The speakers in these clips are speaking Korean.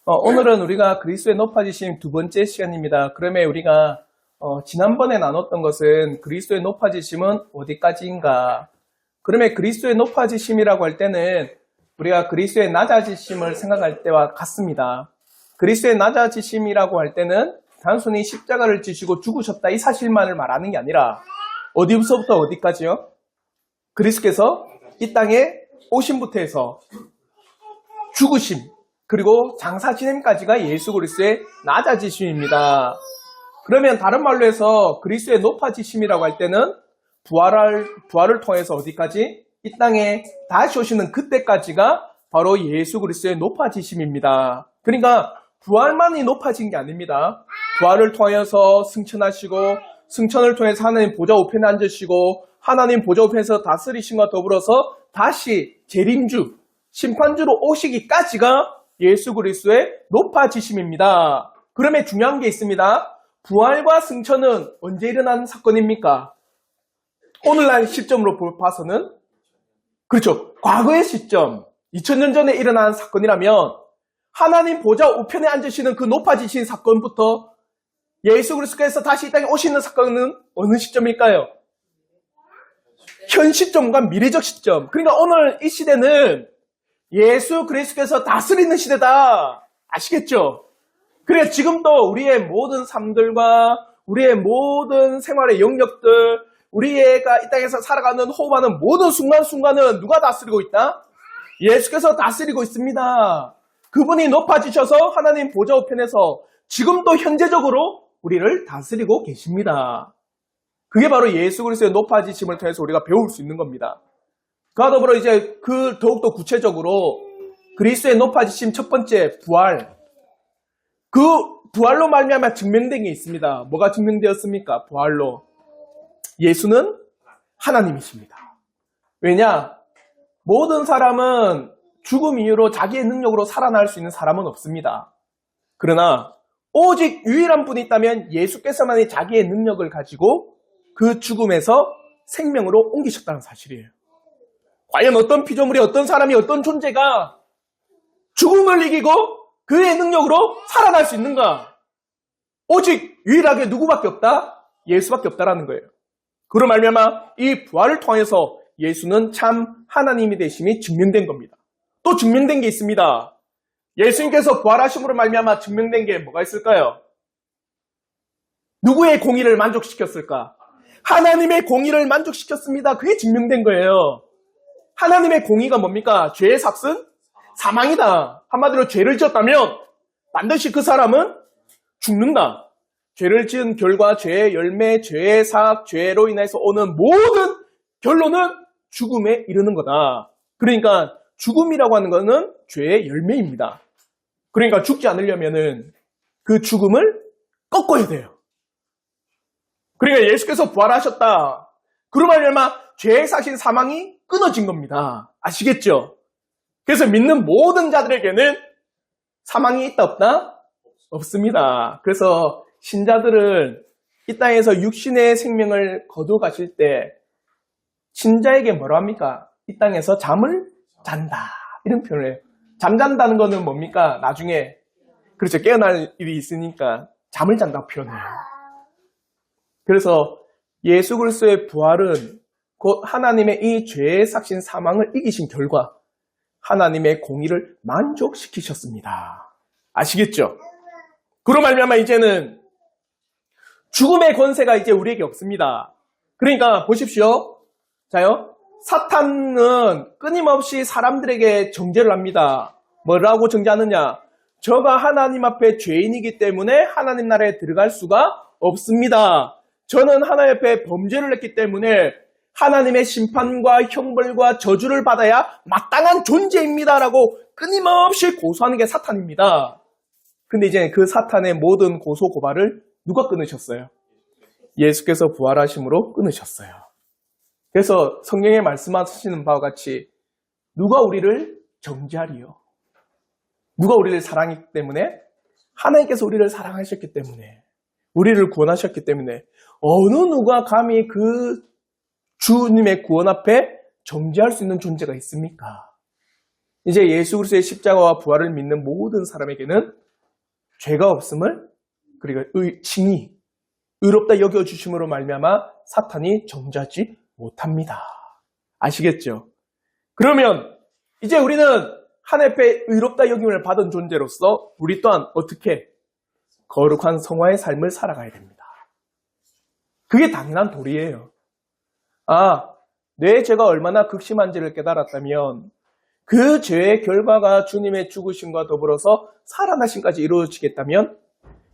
오늘은 우리가 그리스도의 높아지심 두 번째 시간입니다. 그러면 우리가 지난번에 나눴던 것은 그리스도의 높아지심은 어디까지인가? 그러면 그리스도의 높아지심이라고 할 때는 우리가 그리스도의 낮아지심을 생각할 때와 같습니다. 그리스도의 낮아지심이라고 할 때는 단순히 십자가를 지시고 죽으셨다 이 사실만을 말하는 게 아니라 어디서부터 어디까지요? 그리스도께서 이 땅에 오심부터 해서 죽으심 그리고 장사 지냄까지가 예수 그리스도의 낮아지심입니다. 그러면 다른 말로 해서 그리스도의 높아지심이라고 할 때는 부활을 통해서 어디까지? 이 땅에 다시 오시는 그때까지가 바로 예수 그리스도의 높아지심입니다. 그러니까 부활만이 높아진 게 아닙니다. 부활을 통해서 승천하시고 승천을 통해서 하나님 보좌 우편에 앉으시고 하나님 보좌 우편에서 다스리심과 더불어서 다시 재림주, 심판주로 오시기까지가 예수 그리스도의 높아지심입니다. 그러면 중요한 게 있습니다. 부활과 승천은 언제 일어난 사건입니까? 오늘날 시점으로 봐서는 그렇죠. 과거의 시점, 2000년 전에 일어난 사건이라면 하나님 보좌 우편에 앉으시는 그 높아지신 사건부터 예수 그리스도께서 다시 이 땅에 오시는 사건은 어느 시점일까요? 현 시점과 미래적 시점. 그러니까 오늘 이 시대는 예수 그리스도께서 다스리는 시대다. 아시겠죠? 그래 지금도 우리의 모든 삶들과 우리의 모든 생활의 영역들, 우리가 이 땅에서 살아가는 호흡하는 모든 순간순간은 누가 다스리고 있다? 예수께서 다스리고 있습니다. 그분이 높아지셔서 하나님 보좌 우편에서 지금도 현재적으로 우리를 다스리고 계십니다. 그게 바로 예수 그리스도의 높아지심을 통해서 우리가 배울 수 있는 겁니다. 그와 더불어 이제 더욱더 구체적으로 그리스도의 높아지심 첫 번째 부활. 그 부활로 말미암아 증명된 게 있습니다. 뭐가 증명되었습니까? 부활로. 예수는 하나님이십니다. 왜냐? 모든 사람은 죽음 이후로 자기의 능력으로 살아날 수 있는 사람은 없습니다. 그러나 오직 유일한 분이 있다면 예수께서만이 자기의 능력을 가지고 그 죽음에서 생명으로 옮기셨다는 사실이에요. 과연 어떤 피조물이 어떤 사람이 어떤 존재가 죽음을 이기고 그의 능력으로 살아날 수 있는가? 오직 유일하게 누구밖에 없다? 예수밖에 없다라는 거예요. 그로 말미암아 이 부활을 통해서 예수는 참 하나님이 되심이 증명된 겁니다. 또 증명된 게 있습니다. 예수님께서 부활하심으로 말미암아 증명된 게 뭐가 있을까요? 누구의 공의를 만족시켰을까? 하나님의 공의를 만족시켰습니다. 그게 증명된 거예요. 하나님의 공의가 뭡니까? 죄의 삭은 사망이다. 한마디로 죄를 지었다면 반드시 그 사람은 죽는다. 죄를 지은 결과 죄의 열매, 죄의 삭, 죄로 인해서 오는 모든 결론은 죽음에 이르는 거다. 그러니까 죽음이라고 하는 것은 죄의 열매입니다. 그러니까 죽지 않으려면은 그 죽음을 꺾어야 돼요. 그러니까 예수께서 부활하셨다. 그로 말미암아 죄의 삭인 사망이 끊어진 겁니다. 아시겠죠? 그래서 믿는 모든 자들에게는 사망이 있다 없다? 없습니다. 그래서 신자들은 이 땅에서 육신의 생명을 거두어 가실 때 신자에게 뭐라 합니까? 이 땅에서 잠을 잔다. 이런 표현을 해요. 잠잔다는 거는 뭡니까? 나중에 그렇죠. 깨어날 일이 있으니까 잠을 잔다고 표현해요. 그래서 예수 그리스도의 부활은 곧 하나님의 이 죄의 삭신 사망을 이기신 결과 하나님의 공의를 만족시키셨습니다. 아시겠죠? 그로 말미암아 이제는 죽음의 권세가 이제 우리에게 없습니다. 그러니까 보십시오. 자요. 사탄은 끊임없이 사람들에게 정죄를 합니다. 뭐라고 정죄하느냐? 저가 하나님 앞에 죄인이기 때문에 하나님 나라에 들어갈 수가 없습니다. 저는 하나님 앞에 범죄를 했기 때문에 하나님의 심판과 형벌과 저주를 받아야 마땅한 존재입니다라고 끊임없이 고소하는 게 사탄입니다. 근데 이제 그 사탄의 모든 고소 고발을 누가 끊으셨어요? 예수께서 부활하심으로 끊으셨어요. 그래서 성경에 말씀하시는 바와 같이 누가 우리를 정죄하리요? 누가 우리를 사랑했기 때문에? 하나님께서 우리를 사랑하셨기 때문에 우리를 구원하셨기 때문에 어느 누가 감히 그 주님의 구원 앞에 정죄할 수 있는 존재가 있습니까? 이제 예수 그리스도의 십자가와 부활을 믿는 모든 사람에게는 죄가 없음을 그리고 칭의, 의롭다 여겨주심으로 말미암아 사탄이 정죄하지 못합니다. 아시겠죠? 그러면 이제 우리는 하나님의 의롭다 여김을 받은 존재로서 우리 또한 어떻게 거룩한 성화의 삶을 살아가야 됩니다. 그게 당연한 도리예요. 내 죄가 얼마나 극심한지를 깨달았다면 그 죄의 결과가 주님의 죽으심과 더불어서 살아나심까지 이루어지겠다면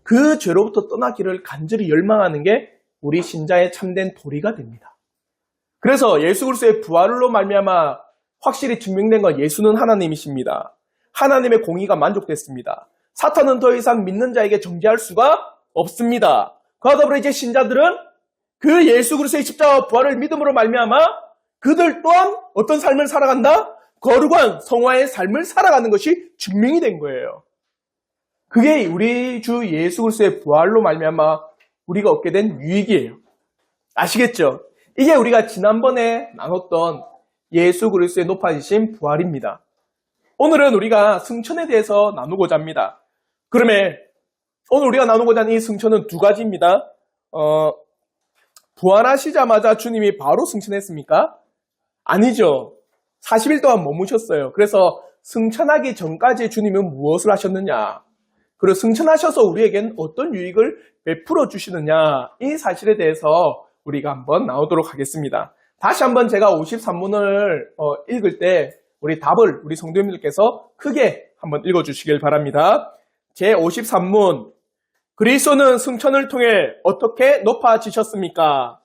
그 죄로부터 떠나기를 간절히 열망하는 게 우리 신자의 참된 도리가 됩니다. 그래서 예수 그리스도의 부활로 말미암아 확실히 증명된 건 예수는 하나님이십니다. 하나님의 공의가 만족됐습니다. 사탄은 더 이상 믿는 자에게 정죄할 수가 없습니다. 그와 더불어 이제 신자들은 그 예수 그리스도의 십자가와 부활을 믿음으로 말미암아 그들 또한 어떤 삶을 살아간다? 거룩한 성화의 삶을 살아가는 것이 증명이 된 거예요. 그게 우리 주 예수 그리스도의 부활로 말미암아 우리가 얻게 된 유익이에요. 아시겠죠? 이게 우리가 지난번에 나눴던 예수 그리스도의 높아지신 부활입니다. 오늘은 우리가 승천에 대해서 나누고자 합니다. 그러면 오늘 우리가 나누고자 하는 이 승천은 두 가지입니다. 부활하시자마자 주님이 바로 승천했습니까? 아니죠. 40일 동안 머무셨어요. 그래서 승천하기 전까지 주님은 무엇을 하셨느냐? 그리고 승천하셔서 우리에겐 어떤 유익을 베풀어 주시느냐? 이 사실에 대해서 우리가 한번 나오도록 하겠습니다. 다시 한번 제가 53문을 읽을 때 우리 답을 우리 성도님들께서 크게 한번 읽어주시길 바랍니다. 제 53문, 그리스도는 승천을 통해 어떻게 높아지셨습니까?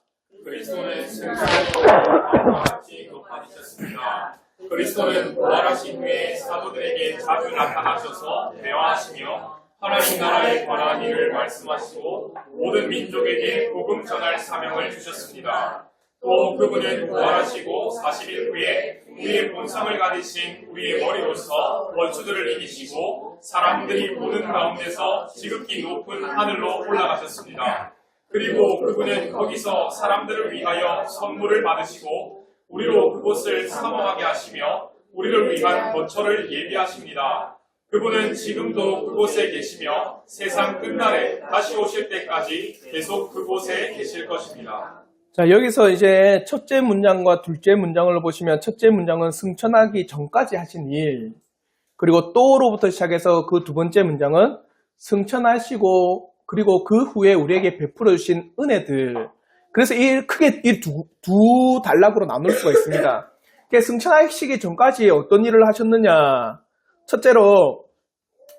그리스도는 승천을 통해 높아지셨습니다. 그리스도는 부활하신 후에 사도들에게 자주 나타나셔서 대화하시며 하나님 나라에 관한 일을 말씀하시고 모든 민족에게 복음 전할 사명을 주셨습니다. 또 그분은 부활하시고 40일 후에 우리의 본성을 가지신 우리의 머리로서 원수들을 이기시고 사람들이 보는 가운데서 지극히 높은 하늘로 올라가셨습니다. 그리고 그분은 거기서 사람들을 위하여 선물을 받으시고 우리로 그곳을 사모하게 하시며 우리를 위한 거처를 예비하십니다. 그분은 지금도 그곳에 계시며 세상 끝날에 다시 오실 때까지 계속 그곳에 계실 것입니다. 자, 여기서 이제 첫째 문장과 둘째 문장을 보시면 첫째 문장은 승천하기 전까지 하신 일, 그리고 또로부터 시작해서 그 두 번째 문장은 승천하시고 그리고 그 후에 우리에게 베풀어 주신 은혜들. 그래서 크게 이 두 단락으로 나눌 수가 있습니다. 승천하시기 전까지 어떤 일을 하셨느냐? 첫째로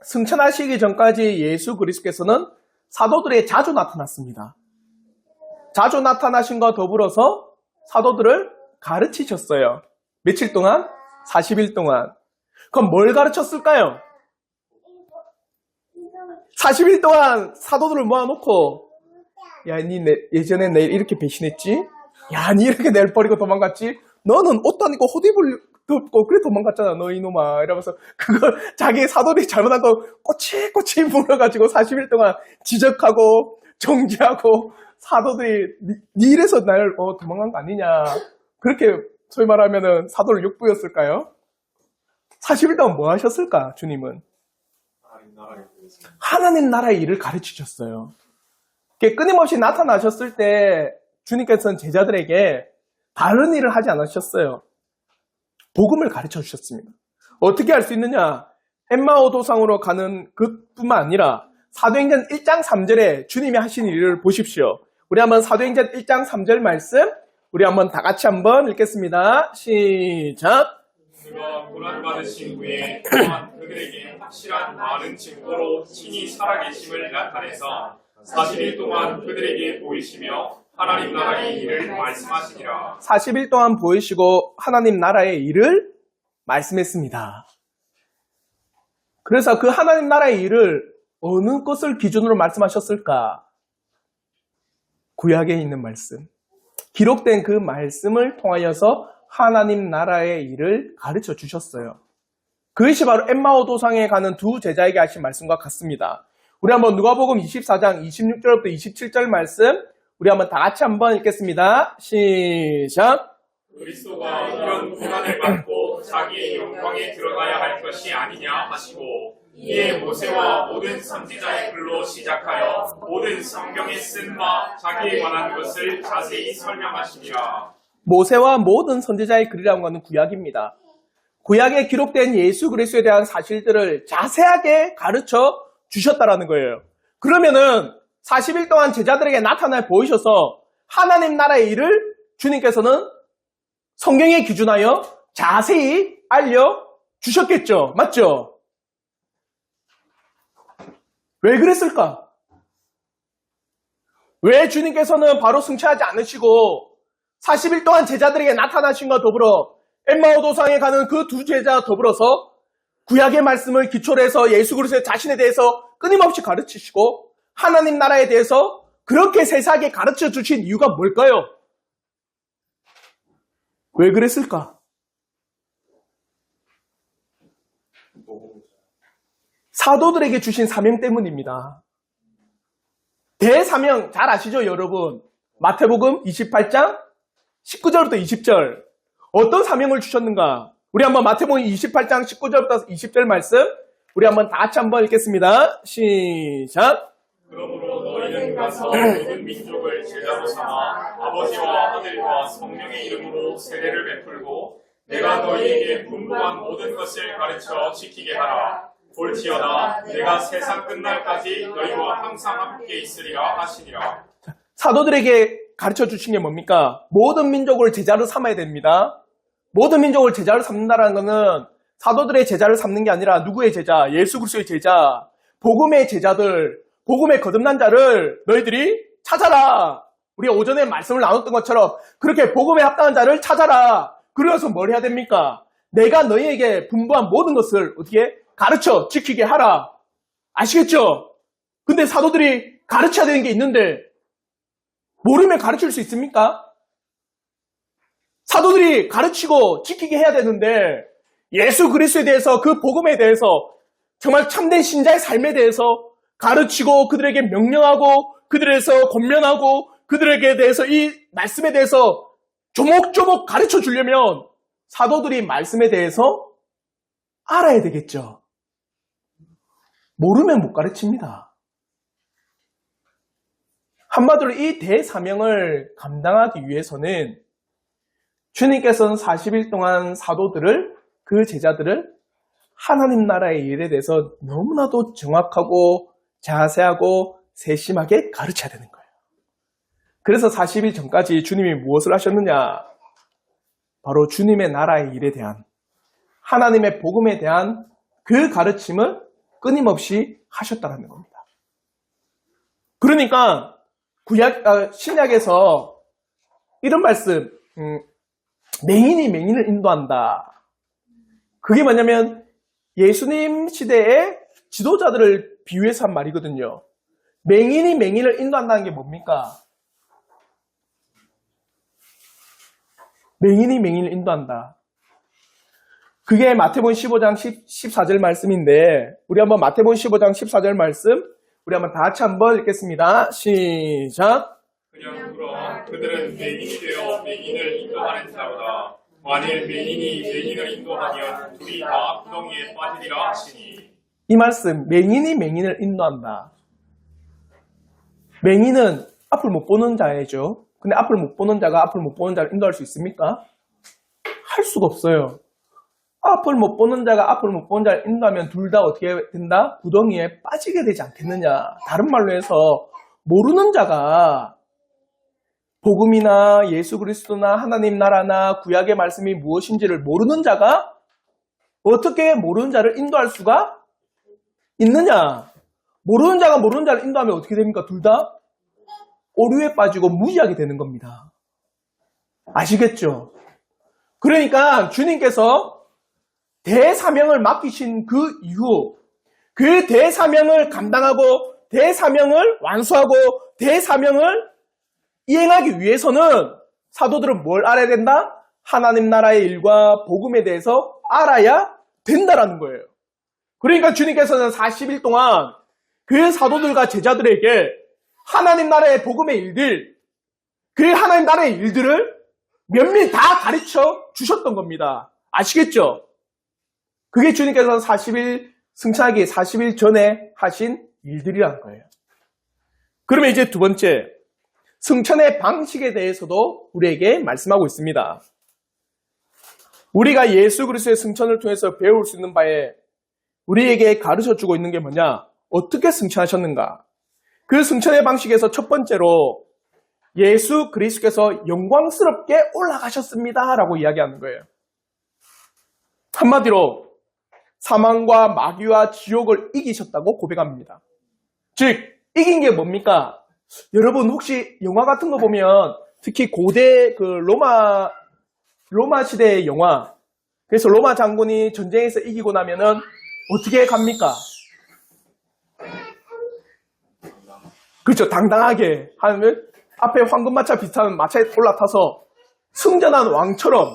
승천하시기 전까지 예수 그리스도께서는 사도들에게 자주 나타났습니다. 자주 나타나신과 더불어서 사도들을 가르치셨어요. 며칠 동안? 40일 동안. 그럼 뭘 가르쳤을까요? 40일 동안 사도들을 모아놓고 야, 니 예전에 내 이렇게 배신했지? 야, 니 이렇게 내 버리고 도망갔지? 너는 옷도 안 입고 호디를 덮고 그래 도망갔잖아, 너 이놈아. 이러면서 그걸 자기 사도들이 잘못한 거 꼬치꼬치 물어가지고 40일 동안 지적하고 정죄하고 사도들이 니 이래서 날 도망간 거 아니냐. 그렇게 소위 말하면은 사도를 욕부였을까요? 40일 동안 뭐 하셨을까, 주님은? 하나님 나라의 일을 가르치셨어요. 끊임없이 나타나셨을 때 주님께서는 제자들에게 다른 일을 하지 않으셨어요. 복음을 가르쳐 주셨습니다. 어떻게 할 수 있느냐? 엠마오 도상으로 가는 것뿐만 아니라 사도행전 1장 3절에 주님이 하신 일을 보십시오. 우리 한번 사도행전 1장 3절 말씀 우리 한번 다 같이 한번 읽겠습니다. 시작! 그가 고난받으신 후에 또한 그들에게 확실한 많은 증거로 친히 살아계심을 나타내서 40일 동안 그들에게 보이시며 하나님 나라의 일을 말씀하시니라. 40일 동안 보이시고 하나님 나라의 일을 말씀했습니다. 그래서 그 하나님 나라의 일을 어느 것을 기준으로 말씀하셨을까? 구약에 있는 말씀. 기록된 그 말씀을 통하여서 하나님 나라의 일을 가르쳐 주셨어요. 그것이 바로 엠마오 도상에 가는 두 제자에게 하신 말씀과 같습니다. 우리 한번 누가복음 24장 26절부터 27절 말씀 우리 한번 다 같이 한번 읽겠습니다. 시작! 그리스도가 이런 고난을 받고 말고 자기의 영광에 들어가야 할 것이 아니냐 하시고 이에 모세와 모든 선지자의 글로 시작하여 모든 성경에 쓴 바 자기에 관한 것을 자세히 설명하시니라. 모세와 모든 선지자의 글이라는 것은 구약입니다. 구약에 기록된 예수 그리스도에 대한 사실들을 자세하게 가르쳐 주셨다라는 거예요. 그러면은 40일 동안 제자들에게 나타나 보이셔서 하나님 나라의 일을 주님께서는 성경에 기준하여 자세히 알려 주셨겠죠. 맞죠? 왜 그랬을까? 왜 주님께서는 바로 승천하지 않으시고 40일 동안 제자들에게 나타나신과 더불어 엠마오 도상에 가는 그 두 제자 더불어서 구약의 말씀을 기초로 해서 예수 그리스도 자신에 대해서 끊임없이 가르치시고 하나님 나라에 대해서 그렇게 세세하게 가르쳐 주신 이유가 뭘까요? 왜 그랬을까? 사도들에게 주신 사명 때문입니다. 대사명 잘 아시죠, 여러분? 마태복음 28장 19절부터 20절. 어떤 사명을 주셨는가? 우리 한번 마태복음 28장 19절부터 20절 말씀 우리 한번 다 같이 한번 읽겠습니다. 시작. 그러므로 너희는 가서 모든 민족을 제자로 삼아 아버지와 아들과 성령의 이름으로 세례를 베풀고 내가 너희에게 분부한 모든 것을 가르쳐 지키게 하라. 볼지어다 내가 세상 끝날까지 너희와 항상 함께 있으리라 하시니라. 사도들에게 가르쳐 주신 게 뭡니까? 모든 민족을 제자로 삼아야 됩니다. 모든 민족을 제자로 삼는다는 것은 사도들의 제자를 삼는 게 아니라 누구의 제자? 예수 그리스도의 제자, 복음의 제자들, 복음의 거듭난 자를 너희들이 찾아라. 우리가 오전에 말씀을 나눴던 것처럼 그렇게 복음에 합당한 자를 찾아라. 그래서 뭘 해야 됩니까? 내가 너희에게 분부한 모든 것을 어떻게 가르쳐 지키게 하라. 아시겠죠? 근데 사도들이 가르쳐야 되는 게 있는데 모르면 가르칠 수 있습니까? 사도들이 가르치고 지키게 해야 되는데 예수 그리스도에 대해서 그 복음에 대해서 정말 참된 신자의 삶에 대해서 가르치고 그들에게 명령하고 그들에서 권면하고 그들에게 대해서 이 말씀에 대해서 조목조목 가르쳐 주려면 사도들이 말씀에 대해서 알아야 되겠죠. 모르면 못 가르칩니다. 한마디로 이 대사명을 감당하기 위해서는 주님께서는 40일 동안 사도들을 그 제자들을 하나님 나라의 일에 대해서 너무나도 정확하고 자세하고 세심하게 가르쳐야 되는 거예요. 그래서 40일 전까지 주님이 무엇을 하셨느냐? 바로 주님의 나라의 일에 대한 하나님의 복음에 대한 그 가르침을 끊임없이 하셨다는 겁니다. 그러니까 신약에서 이런 말씀, 맹인이 맹인을 인도한다. 그게 뭐냐면 예수님 시대의 지도자들을 비유해서 한 말이거든요. 맹인이 맹인을 인도한다는 게 뭡니까? 맹인이 맹인을 인도한다. 그게 마태복음 15장 14절 말씀인데 우리 한번 마태복음 15장 14절 말씀 우리 한번 다 같이 한번 읽겠습니다. 시작. 그냥 그럼 그들은 맹인이 되어 맹인을 인도하는 자로다. 만일 맹인이 맹인을 인도하면 둘이 다 구덩이에 빠지리라 하시니. 이 말씀 맹인이 맹인을 인도한다. 맹인은 앞을 못 보는 자이죠. 근데 앞을 못 보는 자가 앞을 못 보는 자를 인도할 수 있습니까? 할 수가 없어요. 앞을 못 보는 자가 앞을 못 보는 자를 인도하면 둘 다 어떻게 된다? 구덩이에 빠지게 되지 않겠느냐. 다른 말로 해서 모르는 자가 복음이나 예수 그리스도나 하나님 나라나 구약의 말씀이 무엇인지를 모르는 자가 어떻게 모르는 자를 인도할 수가 있느냐. 모르는 자가 모르는 자를 인도하면 어떻게 됩니까? 둘 다 오류에 빠지고 무지하게 되는 겁니다. 아시겠죠? 그러니까 주님께서 대사명을 맡기신 그 이후 그 대사명을 감당하고 대사명을 완수하고 대사명을 이행하기 위해서는 사도들은 뭘 알아야 된다? 하나님 나라의 일과 복음에 대해서 알아야 된다라는 거예요. 그러니까 주님께서는 40일 동안 그 사도들과 제자들에게 하나님 나라의 복음의 일들, 그 하나님 나라의 일들을 면밀히 다 가르쳐 주셨던 겁니다. 아시겠죠? 그게 주님께서 40일 승천하기 40일 전에 하신 일들이라는 거예요. 그러면 이제 두 번째, 승천의 방식에 대해서도 우리에게 말씀하고 있습니다. 우리가 예수 그리스도의 승천을 통해서 배울 수 있는 바에 우리에게 가르쳐주고 있는 게 뭐냐? 어떻게 승천하셨는가? 그 승천의 방식에서 첫 번째로 예수 그리스도께서 영광스럽게 올라가셨습니다 라고 이야기하는 거예요. 한마디로 사망과 마귀와 지옥을 이기셨다고 고백합니다. 즉 이긴 게 뭡니까? 여러분 혹시 영화 같은 거 보면 특히 고대 그 로마 시대의 영화, 그래서 로마 장군이 전쟁에서 이기고 나면은 어떻게 갑니까? 그렇죠. 당당하게 하면 앞에 황금마차 비슷한 마차에 올라타서 승전한 왕처럼,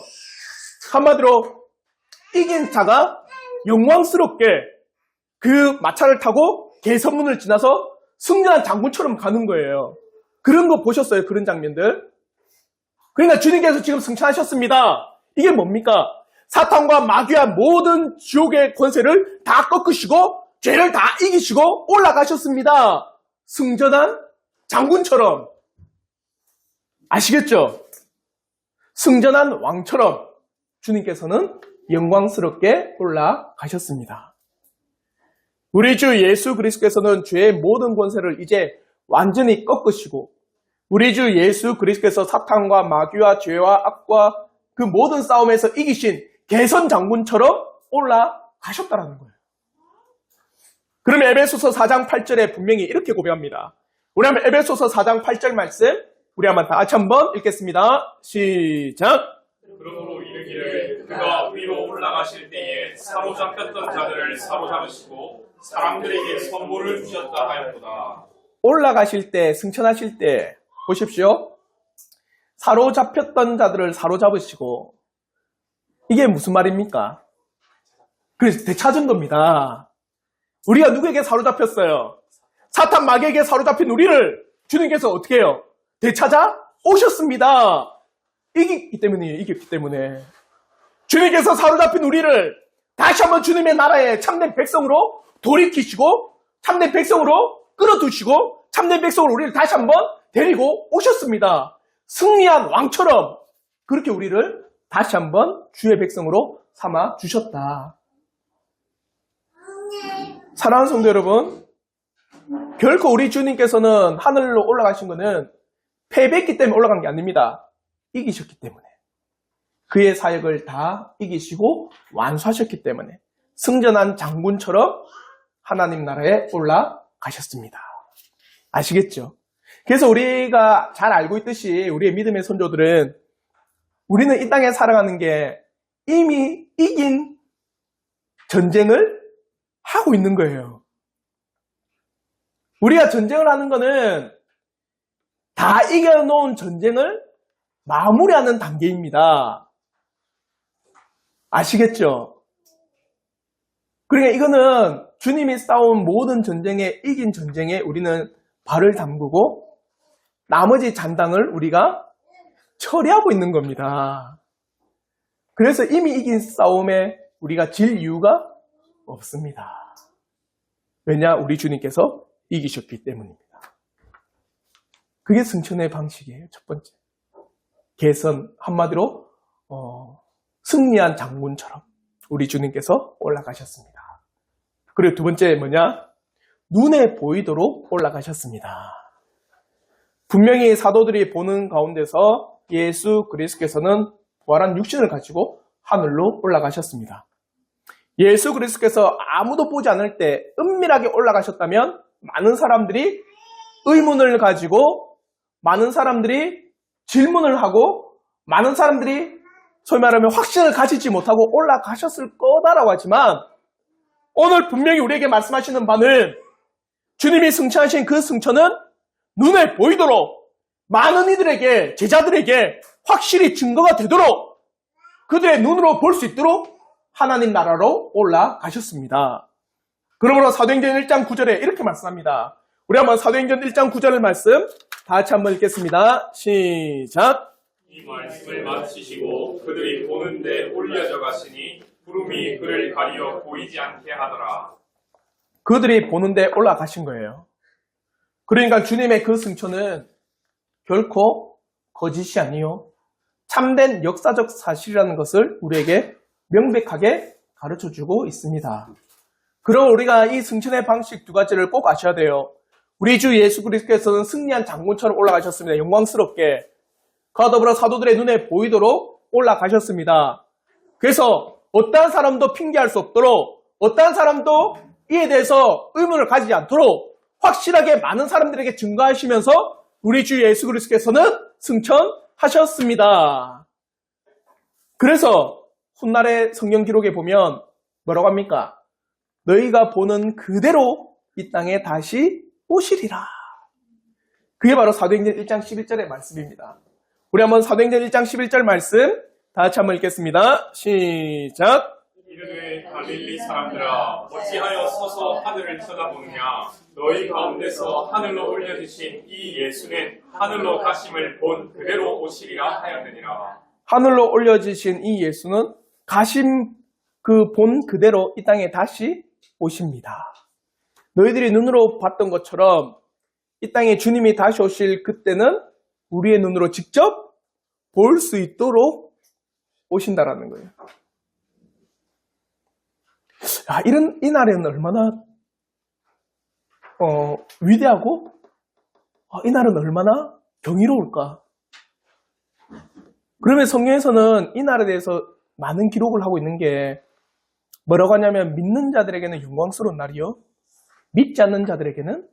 한마디로 이긴 자가 영광스럽게 그 마차를 타고 개선문을 지나서 승전한 장군처럼 가는 거예요. 그런 거 보셨어요? 그런 장면들? 그러니까 주님께서 지금 승천하셨습니다. 이게 뭡니까? 사탄과 마귀와 모든 지옥의 권세를 다 꺾으시고 죄를 다 이기시고 올라가셨습니다. 승전한 장군처럼. 아시겠죠? 승전한 왕처럼 주님께서는 영광스럽게 올라가셨습니다. 우리 주 예수 그리스도께서는 죄의 모든 권세를 이제 완전히 꺾으시고 우리 주 예수 그리스도께서 사탄과 마귀와 죄와 악과 그 모든 싸움에서 이기신 개선 장군처럼 올라가셨다는 거예요. 그러면 에베소서 4장 8절에 분명히 이렇게 고백합니다. 우리 한번 에베소서 4장 8절 말씀 우리 한번 다 같이 한번 읽겠습니다. 시작. 그러므로 이르기를 그가 위로 올라가실 때에 사로잡혔던 자들을 사로잡으시고 사람들에게 선물을 주셨다 하였도다. 올라가실 때, 승천하실 때 보십시오. 사로잡혔던 자들을 사로잡으시고, 이게 무슨 말입니까? 그래서 되찾은 겁니다. 우리가 누구에게 사로잡혔어요? 사탄 마귀에게 사로잡힌 우리를 주님께서 어떻게 해요? 되찾아 오셨습니다. 이겼기 때문이에요. 이겼기 때문에. 주님께서 사로잡힌 우리를 다시 한번 주님의 나라에 참된 백성으로 돌이키시고 참된 백성으로 끌어두시고 참된 백성으로 우리를 다시 한번 데리고 오셨습니다. 승리한 왕처럼 그렇게 우리를 다시 한번 주의 백성으로 삼아 주셨다. 사랑하는 성도 여러분, 결코 우리 주님께서는 하늘로 올라가신 것은 패배했기 때문에 올라간 게 아닙니다. 이기셨기 때문에. 그의 사역을 다 이기시고 완수하셨기 때문에 승전한 장군처럼 하나님 나라에 올라가셨습니다. 아시겠죠? 그래서 우리가 잘 알고 있듯이 우리의 믿음의 선조들은 우리는 이 땅에 살아가는 게 이미 이긴 전쟁을 하고 있는 거예요. 우리가 전쟁을 하는 거는 다 이겨놓은 전쟁을 마무리하는 단계입니다. 아시겠죠? 그러니까 이거는 주님이 싸운 모든 전쟁에 이긴 전쟁에 우리는 발을 담그고 나머지 잔당을 우리가 처리하고 있는 겁니다. 그래서 이미 이긴 싸움에 우리가 질 이유가 없습니다. 왜냐? 우리 주님께서 이기셨기 때문입니다. 그게 승천의 방식이에요. 첫 번째. 개선, 한마디로 승리한 장군처럼 우리 주님께서 올라가셨습니다. 그리고 두 번째 뭐냐? 눈에 보이도록 올라가셨습니다. 분명히 사도들이 보는 가운데서 예수 그리스도께서는 부활한 육신을 가지고 하늘로 올라가셨습니다. 예수 그리스도께서 아무도 보지 않을 때 은밀하게 올라가셨다면 많은 사람들이 의문을 가지고 많은 사람들이 질문을 하고 많은 사람들이 소위 말하면 확신을 가지지 못하고 올라가셨을 거다라고 하지만 오늘 분명히 우리에게 말씀하시는 바는 주님이 승천하신 그 승천은 눈에 보이도록 많은 이들에게 제자들에게 확실히 증거가 되도록 그들의 눈으로 볼 수 있도록 하나님 나라로 올라가셨습니다. 그러므로 사도행전 1장 9절에 이렇게 말씀합니다. 우리 한번 사도행전 1장 9절 말씀 다 같이 한번 읽겠습니다. 시작. 이 말씀을 마치시고 그들이 보는데 올려져 가시니 구름이 그를 가리어 보이지 않게 하더라. 그들이 보는데 올라가신 거예요. 그러니까 주님의 그 승천은 결코 거짓이 아니요 참된 역사적 사실이라는 것을 우리에게 명백하게 가르쳐주고 있습니다. 그럼 우리가 이 승천의 방식 두 가지를 꼭 아셔야 돼요. 우리 주 예수 그리스도께서는 승리한 장군처럼 올라가셨습니다. 영광스럽게. 그와 더불어 사도들의 눈에 보이도록 올라가셨습니다. 그래서 어떠한 사람도 핑계할 수 없도록, 어떠한 사람도 이에 대해서 의문을 가지지 않도록 확실하게 많은 사람들에게 증거하시면서 우리 주 예수 그리스도께서는 승천하셨습니다. 그래서 훗날의 성경 기록에 보면 뭐라고 합니까? 너희가 보는 그대로 이 땅에 다시 오시리라. 그게 바로 사도행전 1장 11절의 말씀입니다. 우리 한번 사도행전 1장 11절 말씀 다 같이 한번 읽겠습니다. 시작. 이르되 갈릴리 사람들아 어찌하여 서서 하늘을 쳐다보느냐 너희 가운데서 하늘로 올려주신 이 예수는 하늘로 가심을 본 그대로 오시리라 하였느니라. 하늘로 올려지신 이 예수는 가심 그 본 그대로 이 땅에 다시 오십니다. 너희들이 눈으로 봤던 것처럼 이 땅에 주님이 다시 오실 그때는 우리의 눈으로 직접 볼 수 있도록 오신다라는 거예요. 이 날에는 얼마나 위대하고 이 날은 얼마나 경이로울까. 그러면 성경에서는 이 날에 대해서 많은 기록을 하고 있는 게 뭐라고 하냐면 믿는 자들에게는 영광스러운 날이요 믿지 않는 자들에게는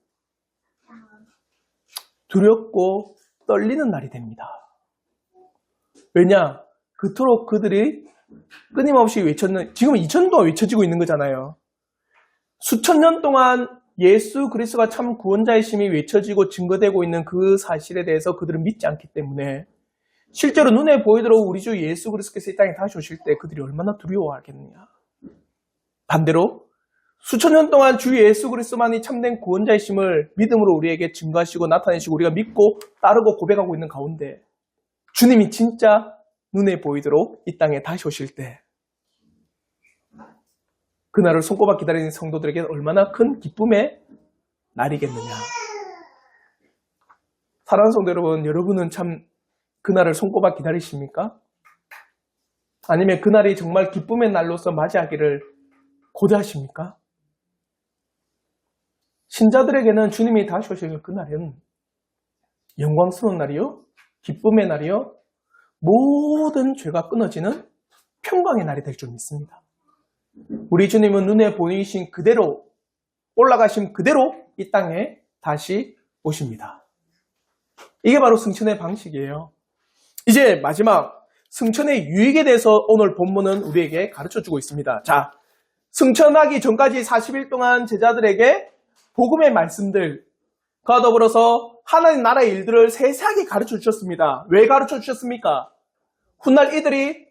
두렵고 떨리는 날이 됩니다. 왜냐? 그토록 그들이 끊임없이 지금 2000년 동안 외쳐지고 있는 거잖아요. 수천 년 동안 예수 그리스도가 참 구원자이심이 외쳐지고 증거되고 있는 그 사실에 대해서 그들은 믿지 않기 때문에 실제로 눈에 보이도록 우리 주 예수 그리스도께서 이 땅에 다시 오실 때 그들이 얼마나 두려워하겠느냐. 반대로 수천 년 동안 주 예수 그리스도만이 참된 구원자이심을 믿음으로 우리에게 증거하시고 나타내시고 우리가 믿고 따르고 고백하고 있는 가운데 주님이 진짜 눈에 보이도록 이 땅에 다시 오실 때 그날을 손꼽아 기다리는 성도들에게는 얼마나 큰 기쁨의 날이겠느냐. 사랑하는 성도 여러분, 여러분은 참 그날을 손꼽아 기다리십니까? 아니면 그날이 정말 기쁨의 날로서 맞이하기를 고대하십니까? 신자들에게는 주님이 다시 오실 그날은 영광스러운 날이요, 기쁨의 날이요, 모든 죄가 끊어지는 평강의 날이 될 줄 믿습니다. 우리 주님은 눈에 보이신 그대로 올라가신 그대로 이 땅에 다시 오십니다. 이게 바로 승천의 방식이에요. 이제 마지막 승천의 유익에 대해서 오늘 본문은 우리에게 가르쳐주고 있습니다. 자, 승천하기 전까지 40일 동안 제자들에게 복음의 말씀들과 더불어서 하나님 나라의 일들을 세세하게 가르쳐 주셨습니다. 왜 가르쳐 주셨습니까? 훗날 이들이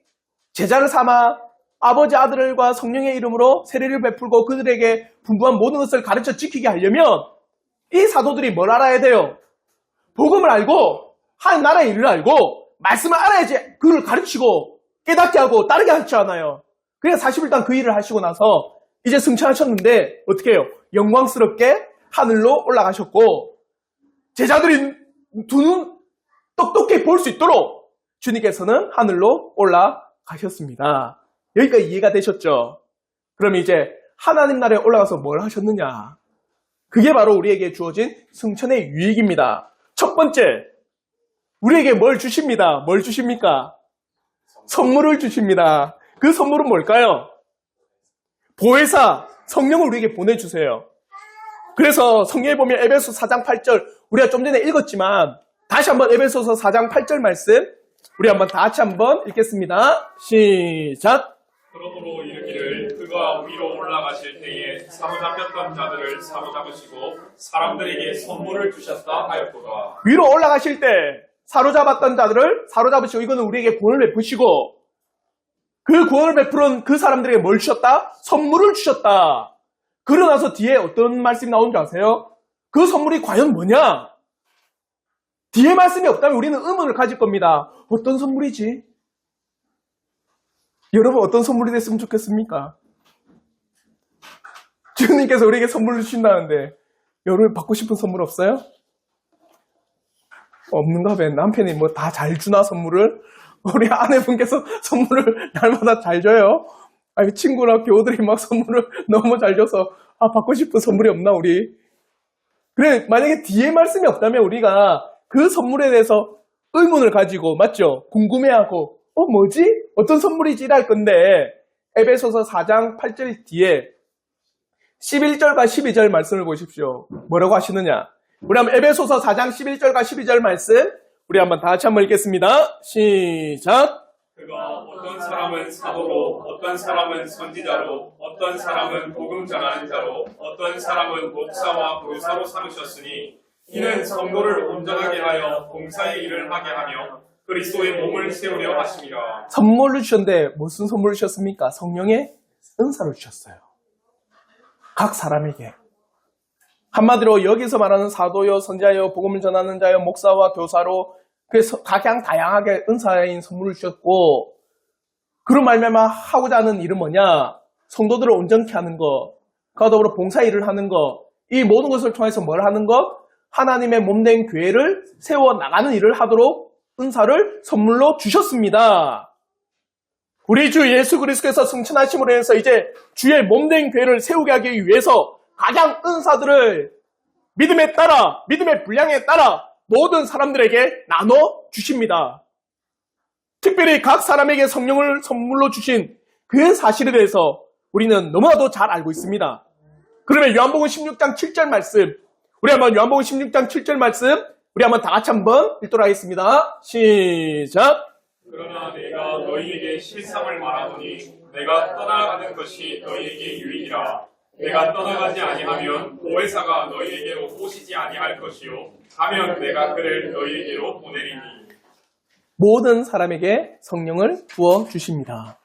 제자를 삼아 아버지 아들과 성령의 이름으로 세례를 베풀고 그들에게 분부한 모든 것을 가르쳐 지키게 하려면 이 사도들이 뭘 알아야 돼요? 복음을 알고 하나님 나라의 일을 알고 말씀을 알아야지 그걸 가르치고 깨닫게 하고 따르게 하지 않아요. 그래서 40일 동안 그 일을 하시고 나서 이제 승천하셨는데 어떻게 해요? 영광스럽게 하늘로 올라가셨고 제자들이 두 눈 똑똑히 볼 수 있도록 주님께서는 하늘로 올라가셨습니다. 여기까지 이해가 되셨죠? 그럼 이제 하나님 나라에 올라가서 뭘 하셨느냐? 그게 바로 우리에게 주어진 승천의 유익입니다. 첫 번째, 우리에게 뭘 주십니다. 뭘 주십니까? 선물을 주십니다. 그 선물은 뭘까요? 보혜사, 성령을 우리에게 보내주세요. 그래서 성경에 보면 에베소 4장 8절 우리가 좀 전에 읽었지만 다시 한번 에베소서 4장 8절 말씀 우리 한번 다 같이 한번 읽겠습니다. 시작. 그러므로 이르기를 그가 위로 올라가실 때에 사로잡혔던 자들을 사로잡으시고 사람들에게 선물을 주셨다 하였도다. 위로 올라가실 때 사로잡았던 자들을 사로잡으시고 이거는 우리에게 구원을 베푸시고 그 구원을 베푸는 그 사람들에게 뭘 주셨다? 선물을 주셨다. 그러고 나서 뒤에 어떤 말씀이 나오는 줄 아세요? 그 선물이 과연 뭐냐? 뒤에 말씀이 없다면 우리는 의문을 가질 겁니다. 어떤 선물이지? 여러분 어떤 선물이 됐으면 좋겠습니까? 주님께서 우리에게 선물을 주신다는데 여러분 받고 싶은 선물 없어요? 없는가 봐요. 남편이 뭐 다 잘 주나 선물을? 우리 아내분께서 선물을 날마다 잘 줘요. 아니 친구나 교우들이 막 선물을 너무 잘 줘서 받고 싶은 선물이 없나 우리? 그래 만약에 뒤에 말씀이 없다면 우리가 그 선물에 대해서 의문을 가지고 맞죠? 궁금해하고 뭐지? 어떤 선물이지? 할 건데 에베소서 4장 8절 뒤에 11절과 12절 말씀을 보십시오. 뭐라고 하시느냐? 우리 한번 에베소서 4장 11절과 12절 말씀 우리 한번 다 같이 한번 읽겠습니다. 시작! 그가 어떤 사람은 사도로, 어떤 사람은 선지자로, 어떤 사람은 복음 전하는 자로, 어떤 사람은 목사와 교사로 삼으셨으니 이는 성도를 온전하게 하여 봉사의 일을 하게 하며 그리스도의 몸을 세우려 하심이라. 선물을 주셨는데 무슨 선물을 주셨습니까? 성령의 은사를 주셨어요. 각 사람에게. 한마디로 여기서 말하는 사도요, 선지자요, 복음을 전하는 자요, 목사와 교사로 그래서 각양 다양하게 은사인 선물을 주셨고 그런 말미암아 하고자 하는 일은 뭐냐? 성도들을 온전케 하는 것, 그와 더불어 봉사 일을 하는 것, 이 모든 것을 통해서 뭘 하는 것? 하나님의 몸된 교회를 세워 나가는 일을 하도록 은사를 선물로 주셨습니다. 우리 주 예수 그리스도께서 승천하심으로 해서 이제 주의 몸된 교회를 세우게 하기 위해서 각양 은사들을 믿음에 따라, 믿음의 분량에 따라 모든 사람들에게 나눠 주십니다. 특별히 각 사람에게 성령을 선물로 주신 그 사실에 대해서 우리는 너무나도 잘 알고 있습니다. 그러면 요한복음 16장 7절 말씀, 우리 한번 요한복음 16장 7절 말씀, 우리 한번 다 같이 한번 읽도록 하겠습니다. 시작! 그러나 내가 너희에게 실상을 말하노니 내가 떠나가는 것이 너희에게 유익이라. 내가 떠나가지 아니하면 보혜사가 너희에게로 오시지 아니할 것이요 하면 내가 그를 너희에게로 보내리니. 모든 사람에게 성령을 부어 주십니다.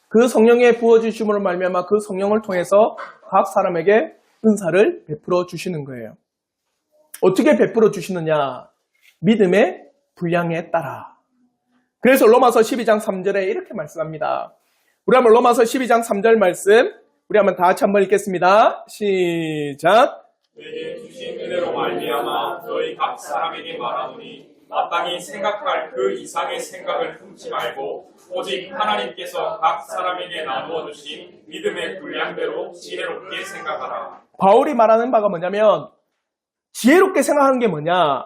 그 성령의 부어 주심으로 말미암아 그 성령을 통해서 각 사람에게 은사를 베풀어 주시는 거예요. 어떻게 베풀어 주시느냐? 믿음의 분량에 따라. 그래서 로마서 12장 3절에 이렇게 말씀합니다. 우리 한번 로마서 12장 3절 말씀 우리 한번 다 같이 한번 읽겠습니다. 시작! 내게 주신 은혜로 말미암아 너희 각 사람에게 말하노니 마땅히 생각할 그 이상의 생각을 품지 말고 오직 하나님께서 각 사람에게 나누어 주신 믿음의 분량대로 지혜롭게 생각하라. 바울이 말하는 바가 뭐냐면 지혜롭게 생각하는 게 뭐냐?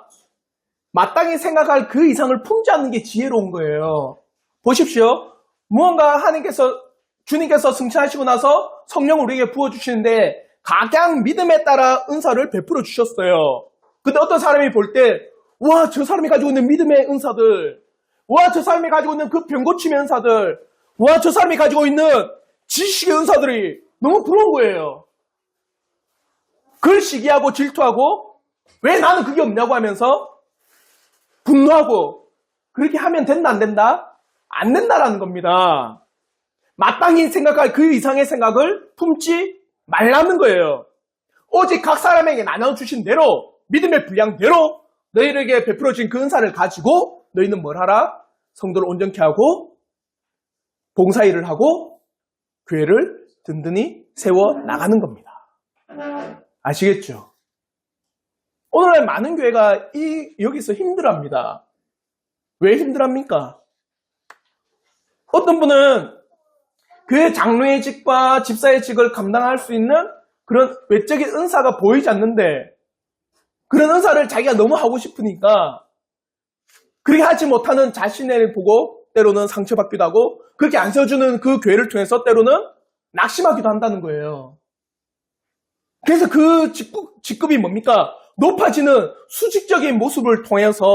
마땅히 생각할 그 이상을 품지 않는 게 지혜로운 거예요. 보십시오. 무언가 주님께서 승천하시고 나서 성령을 우리에게 부어주시는데 각양 믿음에 따라 은사를 베풀어 주셨어요. 근데 어떤 사람이 볼 때 와, 저 사람이 가지고 있는 믿음의 은사들, 와, 저 사람이 가지고 있는 그 병고침의 은사들, 와, 저 사람이 가지고 있는 지식의 은사들이 너무 부러운 거예요. 그걸 시기하고 질투하고 왜 나는 그게 없냐고 하면서 분노하고 그렇게 하면 된다 안 된다? 안 된다라는 겁니다. 마땅히 생각할 그 이상의 생각을 품지 말라는 거예요. 오직 각 사람에게 나눠주신 대로 믿음의 분량대로 너희에게 베풀어진 그 은사를 가지고 너희는 뭘 하라? 성도를 온전케 하고 봉사일을 하고 교회를 든든히 세워 나가는 겁니다. 아시겠죠? 오늘날 많은 교회가 여기서 힘들어합니다. 왜 힘들어합니까? 어떤 분은 교회 장로의 직과 집사의 직을 감당할 수 있는 그런 외적인 은사가 보이지 않는데 그런 은사를 자기가 너무 하고 싶으니까 그렇게 하지 못하는 자신을 보고 때로는 상처받기도 하고 그렇게 안 세워주는 그 교회를 통해서 때로는 낙심하기도 한다는 거예요. 그래서 그 직급이 뭡니까? 높아지는 수직적인 모습을 통해서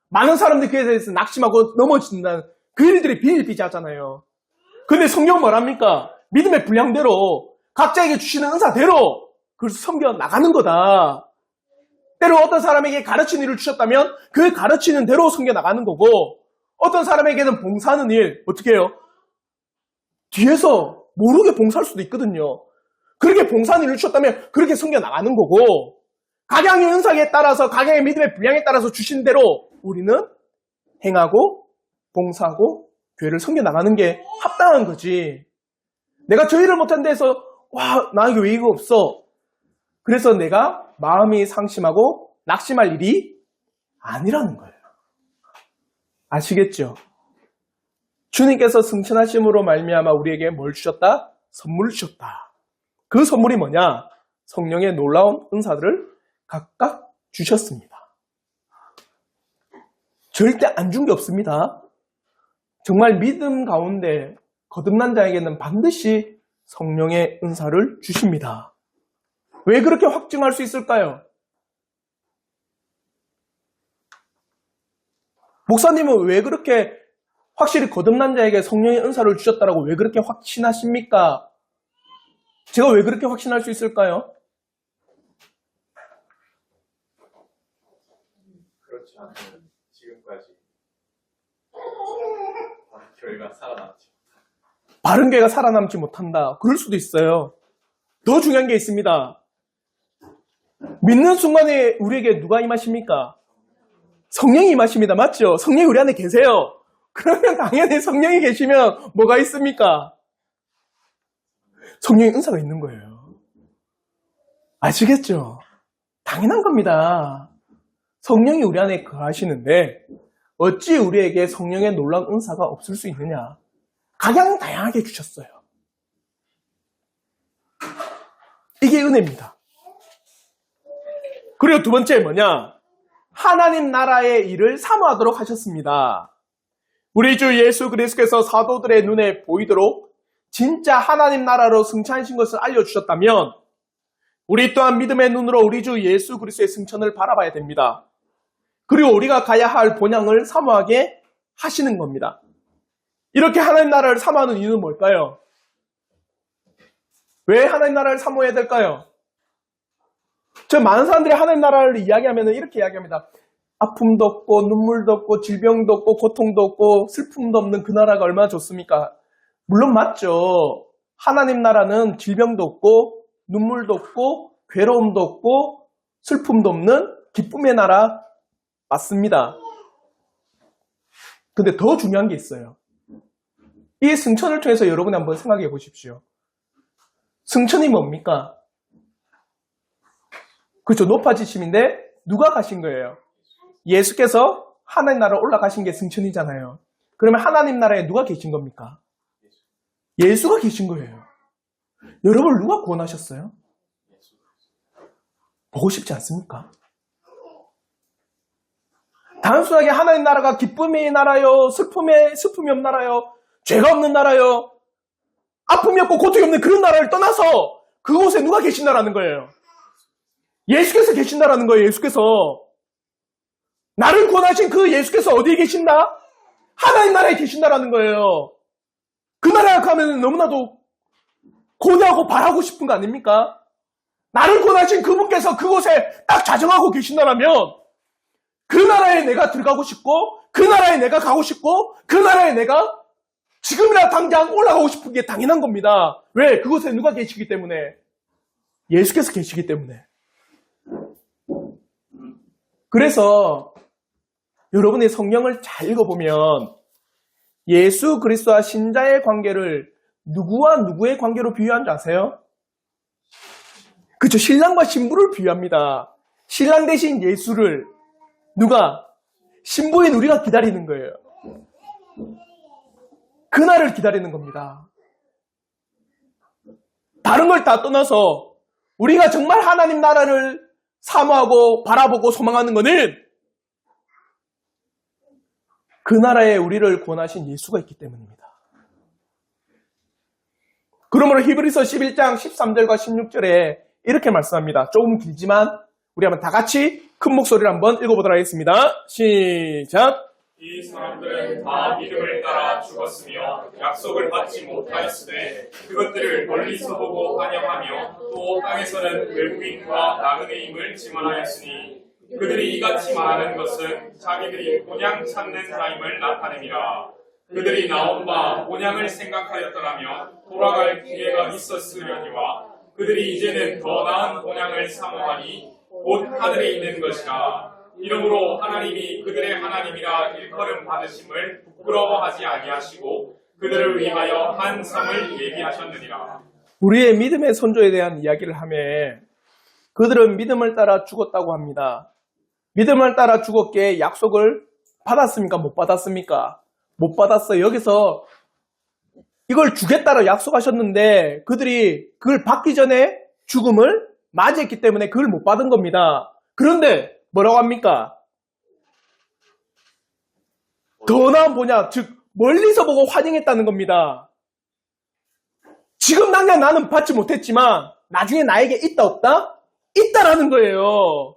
많은 사람들이 그에 대해서 낙심하고 넘어진다는 그 일들이 비일비재하잖아요. 근데 성경은 뭐랍니까? 믿음의 분량대로 각자에게 주시는 은사대로 그걸 섬겨 나가는 거다. 때로 어떤 사람에게 가르치는 일을 주셨다면 그 가르치는 대로 섬겨 나가는 거고 어떤 사람에게는 봉사하는 일 어떻게 해요? 뒤에서 모르게 봉사할 수도 있거든요. 그렇게 봉사하는 일을 주셨다면 그렇게 섬겨 나가는 거고 각양의 은사에 따라서 각양의 믿음의 분량에 따라서 주신 대로 우리는 행하고 봉사하고 교회를 섬겨나가는 게 합당한 거지. 내가 저 일을 못한 데서 와 나에게 왜 이거 없어? 그래서 내가 마음이 상심하고 낙심할 일이 아니라는 거예요. 아시겠죠? 주님께서 승천하심으로 말미암아 우리에게 뭘 주셨다? 선물을 주셨다. 그 선물이 뭐냐? 성령의 놀라운 은사들을 각각 주셨습니다. 절대 안 준 게 없습니다. 정말 믿음 가운데 거듭난 자에게는 반드시 성령의 은사를 주십니다. 왜 그렇게 확증할 수 있을까요? 목사님은 왜 그렇게 확실히 거듭난 자에게 성령의 은사를 주셨다라고 왜 그렇게 확신하십니까? 제가 왜 그렇게 확신할 수 있을까요? 그렇지 않으면 지금까지 교회가 살아남지. 바른 교회가 살아남지 못한다. 그럴 수도 있어요. 더 중요한 게 있습니다. 믿는 순간에 우리에게 누가 임하십니까? 성령이 임하십니다. 맞죠? 성령이 우리 안에 계세요. 그러면 당연히 성령이 계시면 뭐가 있습니까? 성령의 은사가 있는 거예요. 아시겠죠? 당연한 겁니다. 성령이 우리 안에 거하시는데 어찌 우리에게 성령의 놀라운 은사가 없을 수 있느냐? 가장 다양하게 주셨어요. 이게 은혜입니다. 그리고 두 번째 뭐냐? 하나님 나라의 일을 사모하도록 하셨습니다. 우리 주 예수 그리스도께서 사도들의 눈에 보이도록 진짜 하나님 나라로 승천하신 것을 알려주셨다면 우리 또한 믿음의 눈으로 우리 주 예수 그리스도의 승천을 바라봐야 됩니다. 그리고 우리가 가야 할 본향을 사모하게 하시는 겁니다. 이렇게 하나님 나라를 사모하는 이유는 뭘까요? 왜 하나님 나라를 사모해야 될까요? 저 많은 사람들이 하나님 나라를 이야기하면 이렇게 이야기합니다. 아픔도 없고 눈물도 없고 질병도 없고 고통도 없고 슬픔도 없는 그 나라가 얼마나 좋습니까? 물론 맞죠. 하나님 나라는 질병도 없고 눈물도 없고 괴로움도 없고 슬픔도 없는 기쁨의 나라 맞습니다. 근데 더 중요한 게 있어요. 이 승천을 통해서 여러분이 한번 생각해 보십시오. 승천이 뭡니까? 그렇죠. 높아지심인데 누가 가신 거예요? 예수께서 하나님 나라로 올라가신 게 승천이잖아요. 그러면 하나님 나라에 누가 계신 겁니까? 예수가 계신 거예요. 여러분을 누가 구원하셨어요? 보고 싶지 않습니까? 단순하게 하나님 나라가 기쁨의 나라요, 슬픔이 없는 나라요, 죄가 없는 나라요, 아픔이 없고 고통이 없는 그런 나라를 떠나서 그곳에 누가 계신다라는 거예요. 예수께서 계신다라는 거예요. 예수께서. 나를 구원하신 그 예수께서 어디에 계신다? 하나님 나라에 계신다라는 거예요. 그 나라에 가면 너무나도 고대하고 바라고 싶은 거 아닙니까? 나를 구원하신 그분께서 그곳에 딱 자정하고 계신다라면 그 나라에 내가 들어가고 싶고 그 나라에 내가 가고 싶고 그 나라에 내가 지금이라 당장 올라가고 싶은 게 당연한 겁니다. 왜? 그곳에 누가 계시기 때문에. 예수께서 계시기 때문에. 그래서 여러분이 성경을 잘 읽어보면 예수 그리스도와 신자의 관계를 누구와 누구의 관계로 비유한 줄 아세요? 그렇죠. 신랑과 신부를 비유합니다. 신랑 대신 예수를 누가? 신부인 우리가 기다리는 거예요. 그날을 기다리는 겁니다. 다른 걸 다 떠나서 우리가 정말 하나님 나라를 사모하고 바라보고 소망하는 것은 그 나라에 우리를 구원하신 예수가 있기 때문입니다. 그러므로 히브리서 11장 13절과 16절에 이렇게 말씀합니다. 조금 길지만 우리 한번 다 같이 큰 목소리로 한번 읽어보도록 하겠습니다. 시작! 이 사람들은 다 믿음을 따라 죽었으며 약속을 받지 못하였으되 그것들을 멀리서 보고 환영하며 또 땅에서는 외국인과 나그네임을 증언하였으니 그들이 이같이 말하는 것은 자기들이 본향 찾는 자임을 나타냅니다. 그들이 나온 바 본향을 생각하였더라면 돌아갈 기회가 있었으려니와 그들이 이제는 더 나은 본향을 사모하니 곧 하늘에 있는 것이라. 이러므로 하나님이 그들의 하나님이라 일컬음 받으심을 부끄러워하지 아니하시고 그들을 위하여 한 성을 예비하셨느니라. 우리의 믿음의 선조에 대한 이야기를 하며 그들은 믿음을 따라 죽었다고 합니다. 믿음을 따라 죽었기에 약속을 받았습니까? 못 받았습니까? 못 받았어요. 여기서 이걸 주겠다고 약속하셨는데 그들이 그걸 받기 전에 죽음을 맞이했기 때문에 그걸 못 받은 겁니다. 그런데 뭐라고 합니까? 더 나은 뭐냐? 즉 멀리서 보고 환영했다는 겁니다. 지금 당장 나는 받지 못했지만 나중에 나에게 있다 없다? 있다라는 거예요.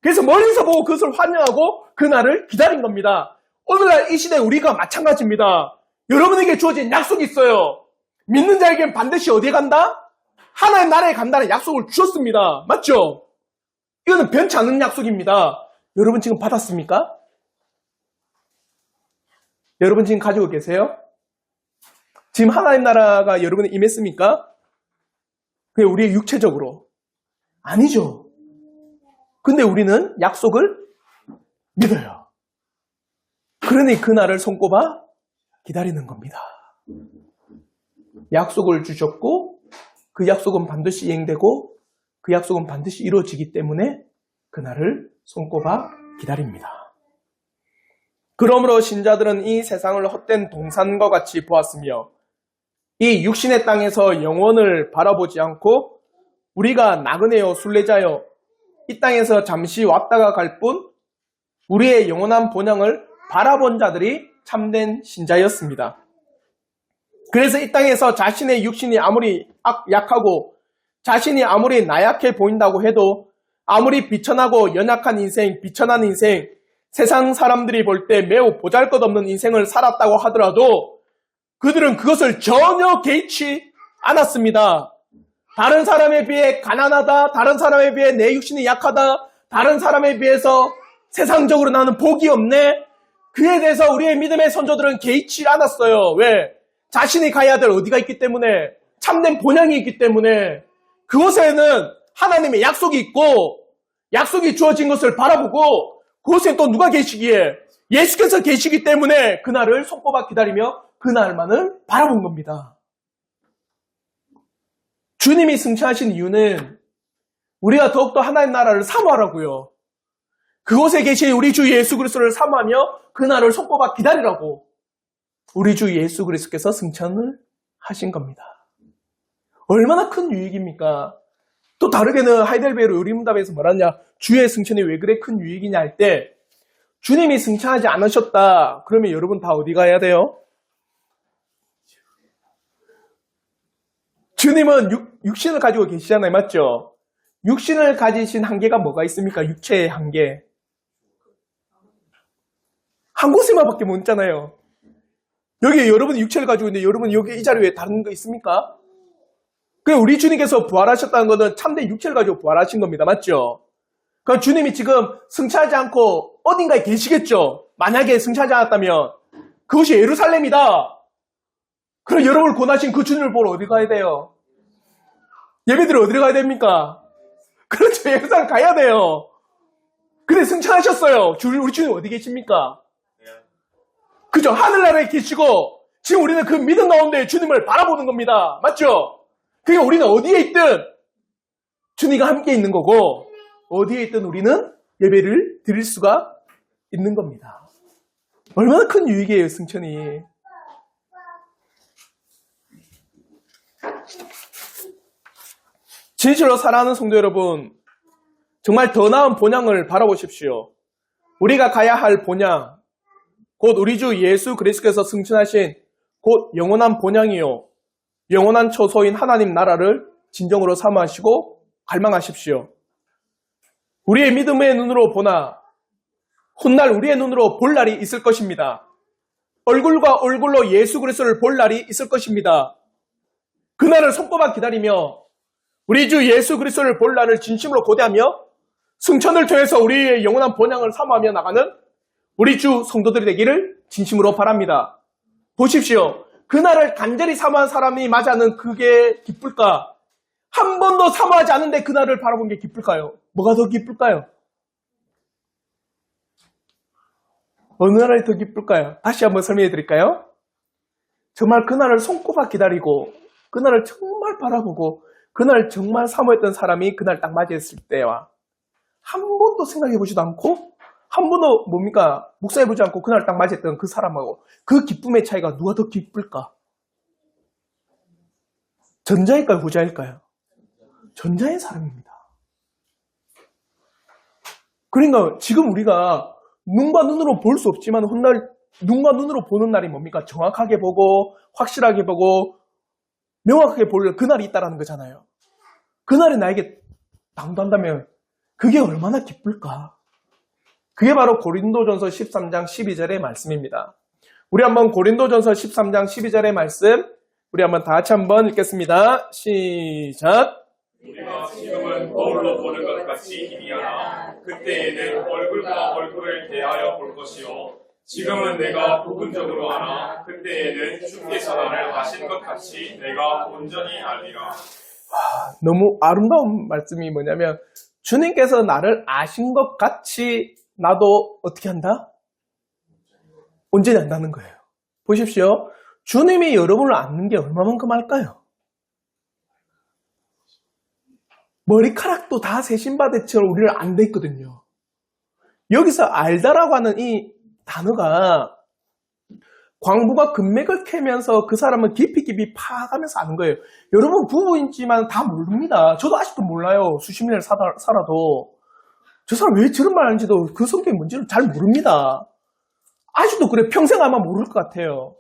그래서 멀리서 보고 그것을 환영하고 그날을 기다린 겁니다. 오늘날 이 시대 우리가 마찬가지입니다. 여러분에게 주어진 약속이 있어요. 믿는 자에게는 반드시 어디에 간다? 하나님 나라에 간다는 약속을 주셨습니다. 맞죠? 이거는 변치 않는 약속입니다. 여러분 지금 받았습니까? 여러분 지금 가지고 계세요? 지금 하나님 나라가 여러분에 임했습니까? 그게 우리의 육체적으로. 아니죠. 근데 우리는 약속을 믿어요. 그러니 그날을 손꼽아 기다리는 겁니다. 약속을 주셨고 그 약속은 반드시 이행되고 그 약속은 반드시 이루어지기 때문에 그날을 손꼽아 기다립니다. 그러므로 신자들은 이 세상을 헛된 동산과 같이 보았으며 이 육신의 땅에서 영원을 바라보지 않고 우리가 나그네요 순례자요 이 땅에서 잠시 왔다가 갈 뿐 우리의 영원한 본향을 바라본 자들이 참된 신자였습니다. 그래서 이 땅에서 자신의 육신이 아무리 약하고 자신이 아무리 나약해 보인다고 해도 아무리 비천하고 연약한 인생, 비천한 인생, 세상 사람들이 볼 때 매우 보잘것없는 인생을 살았다고 하더라도 그들은 그것을 전혀 개의치 않았습니다. 다른 사람에 비해 가난하다, 다른 사람에 비해 내 육신이 약하다, 다른 사람에 비해서 세상적으로 나는 복이 없네. 그에 대해서 우리의 믿음의 선조들은 개의치 않았어요. 왜? 자신이 가야 될 어디가 있기 때문에, 참된 본향이 있기 때문에, 그곳에는 하나님의 약속이 있고 약속이 주어진 것을 바라보고 그곳에 또 누가 계시기에 예수께서 계시기 때문에 그날을 손꼽아 기다리며 그날만을 바라본 겁니다. 주님이 승천하신 이유는 우리가 더욱더 하나님 나라를 사모하라고요. 그곳에 계신 우리 주 예수 그리스도를 사모하며 그날을 손꼽아 기다리라고 우리 주 예수 그리스도께서 승천을 하신 겁니다. 얼마나 큰 유익입니까? 또 다르게는 하이델베르 의리문답에서 말하냐, 주의 승천이 왜 그래 큰 유익이냐 할 때 주님이 승천하지 않으셨다. 그러면 여러분 다 어디 가야 돼요? 주님은 육신을 가지고 계시잖아요. 맞죠? 육신을 가지신 한계가 뭐가 있습니까? 육체의 한계. 한 곳에만 밖에 못 있잖아요. 여기 여러분이 육체를 가지고 있는데 여러분 여기 이 자리에 다른 거 있습니까? 그 우리 주님께서 부활하셨다는 것은 참된 육체를 가지고 부활하신 겁니다. 맞죠? 그러니까 주님이 지금 승천하지 않고 어딘가에 계시겠죠? 만약에 승천하지 않았다면 그것이 예루살렘이다. 그럼 여러분을 권하신 그 주님을 보러 어디 가야 돼요? 예배드리러 어디로 가야 됩니까? 그렇죠. 예루살렘 가야 돼요. 근데 승천하셨어요. 우리 주님 어디 계십니까? 그죠? 하늘나라에 계시고 지금 우리는 그 믿음 가운데 주님을 바라보는 겁니다. 맞죠? 그러니까 우리는 어디에 있든 주님과 함께 있는 거고 어디에 있든 우리는 예배를 드릴 수가 있는 겁니다. 얼마나 큰 유익이에요, 승천이. 진실로 사랑하는 성도 여러분, 정말 더 나은 본향을 바라보십시오. 우리가 가야 할 본향, 곧 우리 주 예수 그리스도께서 승천하신 곧 영원한 본향이요, 영원한 처소인 하나님 나라를 진정으로 사모하시고 갈망하십시오. 우리의 믿음의 눈으로 보나 훗날 우리의 눈으로 볼 날이 있을 것입니다. 얼굴과 얼굴로 예수 그리스도를 볼 날이 있을 것입니다. 그날을 손꼽아 기다리며 우리 주 예수 그리스도를 볼 날을 진심으로 고대하며 승천을 통해서 우리의 영원한 본향을 사모하며 나가는 우리 주 성도들이 되기를 진심으로 바랍니다. 보십시오. 그날을 간절히 사모한 사람이 맞이하는 그게 기쁠까? 한 번도 사모하지 않은데 그날을 바라본 게 기쁠까요? 뭐가 더 기쁠까요? 어느 날이 더 기쁠까요? 다시 한번 설명해 드릴까요? 정말 그날을 손꼽아 기다리고 그날을 정말 바라보고 그날 정말 사모했던 사람이 그날 딱 맞이했을 때와 한 번도 생각해 보지도 않고 한 번도 뭡니까? 묵상해 보지 않고 그날 딱 맞이했던 그 사람하고 그 기쁨의 차이가 누가 더 기쁠까? 전자일까요? 후자일까요? 전자의 사람입니다. 그러니까 지금 우리가 눈과 눈으로 볼 수 없지만 훗날 눈과 눈으로 보는 날이 뭡니까? 정확하게 보고 확실하게 보고 명확하게 볼 그날이 있다는 거잖아요. 그날이 나에게 당도한다면 그게 얼마나 기쁠까? 그게 바로 고린도전서 13장 12절의 말씀입니다. 우리 한번 고린도전서 13장 12절의 말씀 우리 한번 다 같이 한번 읽겠습니다. 시작. 우리가 지금은 거울로 보는 것 같이 희미하나 그때에는 얼굴과 얼굴을 대하여 볼 것이요 지금은 내가 부분적으로 하나 그때에는 주께서 나를 아신 것 같이 내가 온전히 알리라. 너무 아름다운 말씀이 뭐냐면 주님께서 나를 아신 것 같이 나도 어떻게 한다? 온전히 안다는 거예요. 보십시오. 주님이 여러분을 아는 게 얼마만큼 할까요? 머리카락도 다 세신바대처럼 우리를 안다 있거든요. 여기서 알다라고 하는 이 단어가 광부가 금맥을 캐면서 그 사람을 깊이 파가면서 아는 거예요. 여러분 부부이지만 다 모릅니다. 저도 아직도 몰라요. 수십 년을 살아도. 저 사람 왜 저런 말 하는지도 그 성격이 뭔지를 잘 모릅니다. 아직도 그래. 평생 아마 모를 것 같아요.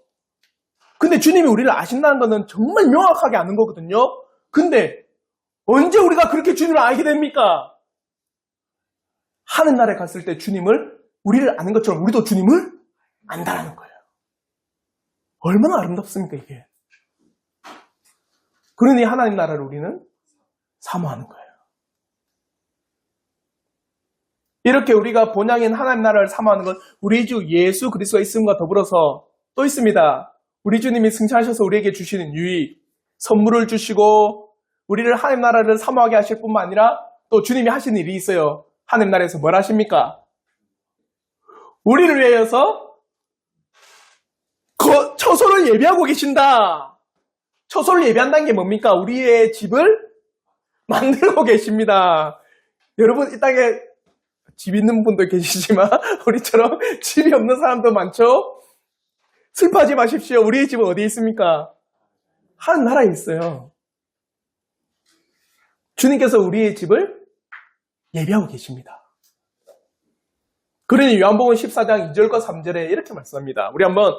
근데 주님이 우리를 아신다는 거는 정말 명확하게 아는 거거든요. 근데 언제 우리가 그렇게 주님을 알게 됩니까? 하늘나라에 갔을 때 우리를 아는 것처럼 우리도 주님을 안다라는 거예요. 얼마나 아름답습니까, 이게? 그러니 하나님 나라를 우리는 사모하는 거예요. 이렇게 우리가 본향인 하나님 나라를 사모하는 건 우리 주 예수 그리스도가 있음과 더불어서 또 있습니다. 우리 주님이 승천하셔서 우리에게 주시는 유익, 선물을 주시고 우리를 하나님 나라를 사모하게 하실 뿐만 아니라 또 주님이 하신 일이 있어요. 하나님 나라에서 뭘 하십니까? 우리를 위하여서 처소를 예비하고 계신다. 처소를 예비한다는 게 뭡니까? 우리의 집을 만들고 계십니다. 여러분 이 땅에 집 있는 분도 계시지만 우리처럼 집이 없는 사람도 많죠? 슬퍼하지 마십시오. 우리의 집은 어디에 있습니까? 하나님 나라에 있어요. 주님께서 우리의 집을 예비하고 계십니다. 그러니 요한복음 14장 2절과 3절에 이렇게 말씀합니다. 우리 한번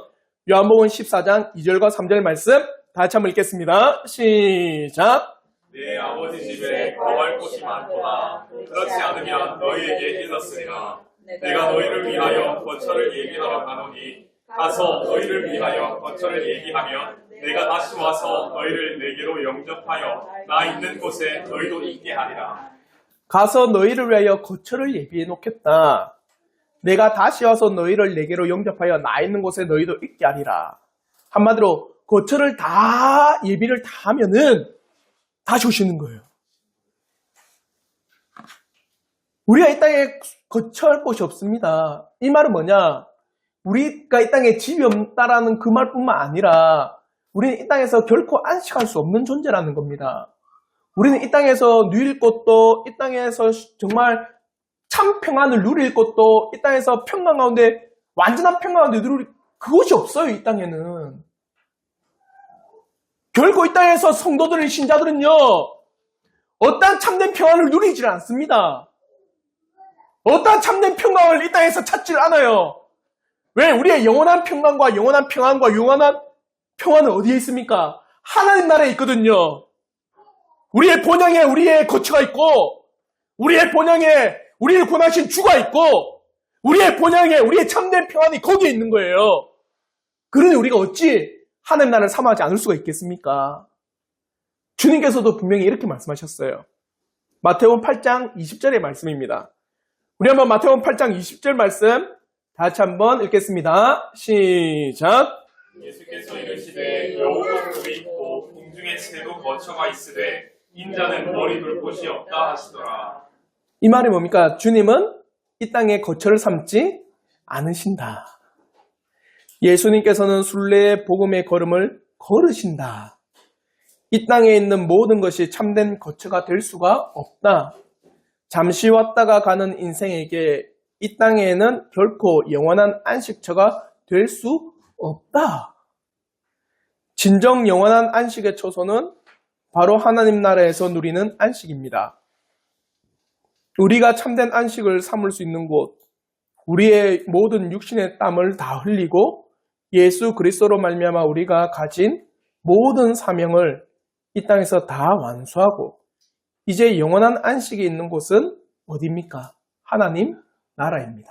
요한복음 14장 2절과 3절 말씀 다 같이 한번 읽겠습니다. 시작. 내 아버지 집에 거할 곳이 많구나. 그렇지 않으면 너희에게 일렀으리라. 내가 너희를 위하여 거처를 예비하러 가노니 가서 너희를 위하여 거처를 예비하면 내가 다시 와서 너희를 내게로 영접하여 나 있는 곳에 너희도 있게 하리라. 가서 너희를 위하여 거처를 예비해 놓겠다. 내가 다시 와서 너희를 내게로 영접하여 나 있는 곳에 너희도 있게 하리라. 한마디로 거처를 다 예비를 다 하면은 다시 오시는 거예요. 우리가 이 땅에 거처할 곳이 없습니다. 이 말은 뭐냐? 우리가 이 땅에 집이 없다라는 그 말뿐만 아니라 우리는 이 땅에서 결코 안식할 수 없는 존재라는 겁니다. 우리는 이 땅에서 누릴 것도 이 땅에서 정말 참 평안을 누릴 것도 이 땅에서 평강 가운데 완전한 평강 가운데 누릴 그것이 없어요. 이 땅에는. 결코 이 땅에서 성도들의 신자들은요 어떠한 참된 평안을 누리질 않습니다. 어떠한 참된 평강을 이 땅에서 찾지를 않아요. 왜? 우리의 영원한 평강과 영원한 평안은 어디에 있습니까? 하나님 나라에 있거든요. 우리의 본향에 우리의 거처가 있고 우리의 본향에 우리를 구원하신 주가 있고 우리의 본향에 우리의 참된 평안이 거기에 있는 거예요. 그러니 우리가 어찌 하나님 나라를 사모하지 않을 수가 있겠습니까? 주님께서도 분명히 이렇게 말씀하셨어요. 마태복음 8장 20절의 말씀입니다. 우리 한번 마태복음 8장 20절 말씀 다 같이 한번 읽겠습니다. 시작. 예수께서 이르시되 여호와도 있고 궁중에 새도 거처가 있으되 인자는 머리 둘 곳이 없다 하시더라. 이 말이 뭡니까? 주님은 이 땅에 거처를 삼지 않으신다. 예수님께서는 순례의 복음의 걸음을 걸으신다. 이 땅에 있는 모든 것이 참된 거처가 될 수가 없다. 잠시 왔다가 가는 인생에게 이 땅에는 결코 영원한 안식처가 될 수 없다. 진정 영원한 안식의 초소는 바로 하나님 나라에서 누리는 안식입니다. 우리가 참된 안식을 삼을 수 있는 곳, 우리의 모든 육신의 땀을 다 흘리고 예수 그리스도로 말미암아 우리가 가진 모든 사명을 이 땅에서 다 완수하고 이제 영원한 안식이 있는 곳은 어디입니까? 하나님 나라입니다.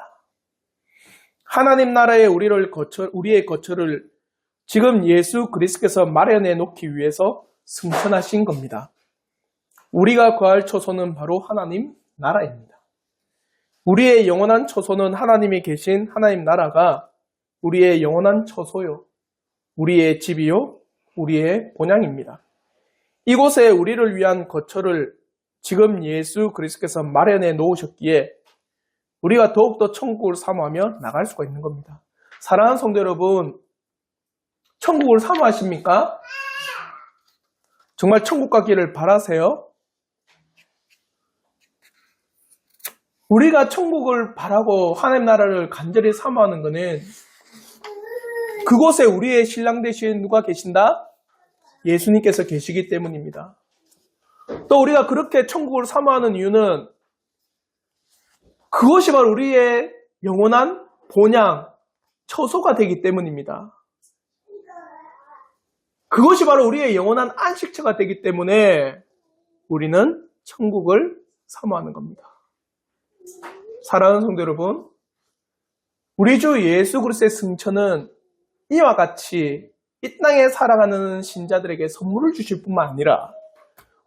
하나님 나라에 우리의 거처를 지금 예수 그리스도께서 마련해 놓기 위해서 승천하신 겁니다. 우리가 거할 처소는 바로 하나님 나라입니다. 우리의 영원한 처소는 하나님이 계신 하나님 나라가 우리의 영원한 처소요, 우리의 집이요, 우리의 본향입니다. 이곳에 우리를 위한 거처를 지금 예수 그리스도께서 마련해 놓으셨기에 우리가 더욱더 천국을 사모하며 나갈 수가 있는 겁니다. 사랑하는 성도 여러분, 천국을 사모하십니까? 정말 천국 가기를 바라세요? 우리가 천국을 바라고 하나님 나라를 간절히 사모하는 것은 그곳에 우리의 신랑 되신 누가 계신다? 예수님께서 계시기 때문입니다. 또 우리가 그렇게 천국을 사모하는 이유는 그것이 바로 우리의 영원한 본향, 처소가 되기 때문입니다. 그것이 바로 우리의 영원한 안식처가 되기 때문에 우리는 천국을 사모하는 겁니다. 사랑하는 성도 여러분, 우리 주 예수 그리스도의 승천은 이와 같이 이 땅에 살아가는 신자들에게 선물을 주실 뿐만 아니라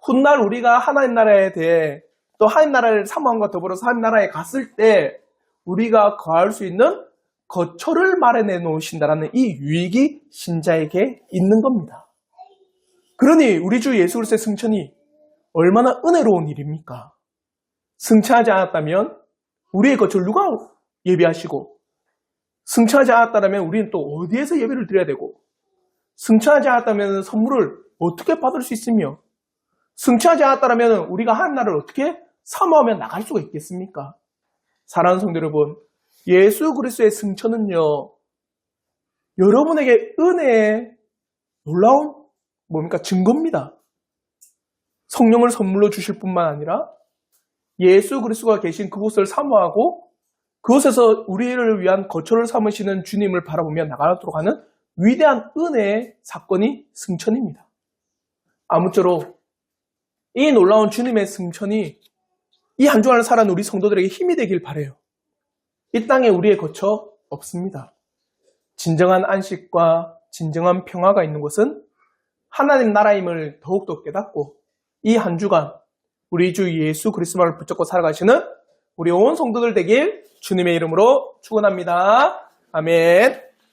훗날 우리가 하나님 나라에 대해 또 하나님 나라를 사모함과 더불어서 하나님 나라에 갔을 때 우리가 거할 수 있는 거처를 마련해 놓으신다라는 이 유익이 신자에게 있는 겁니다. 그러니 우리 주 예수 그리스도의 승천이 얼마나 은혜로운 일입니까? 승천하지 않았다면 우리의 거처를 누가 예비하시고, 승천하지 않았다면 우리는 또 어디에서 예배를 드려야 되고, 승천하지 않았다면 선물을 어떻게 받을 수 있으며, 승천하지 않았다면 우리가 하나님 나라를 어떻게 사모하며 나갈 수가 있겠습니까? 사랑하는 성도 여러분, 예수 그리스도의 승천은요, 여러분에게 은혜의 놀라운 증거입니다. 성령을 선물로 주실 뿐만 아니라 예수 그리스도가 계신 그곳을 사모하고 그곳에서 우리를 위한 거처를 삼으시는 주님을 바라보며 나가도록 하는 위대한 은혜의 사건이 승천입니다. 아무쪼록 이 놀라운 주님의 승천이 이 한 주간을 살아가는 우리 성도들에게 힘이 되길 바라요. 이 땅에 우리의 거처 없습니다. 진정한 안식과 진정한 평화가 있는 곳은 하나님 나라임을 더욱더 깨닫고 이 한 주간 우리 주 예수 그리스도를 붙잡고 살아가시는 우리 온 성도들 되길 주님의 이름으로 축원합니다. 아멘.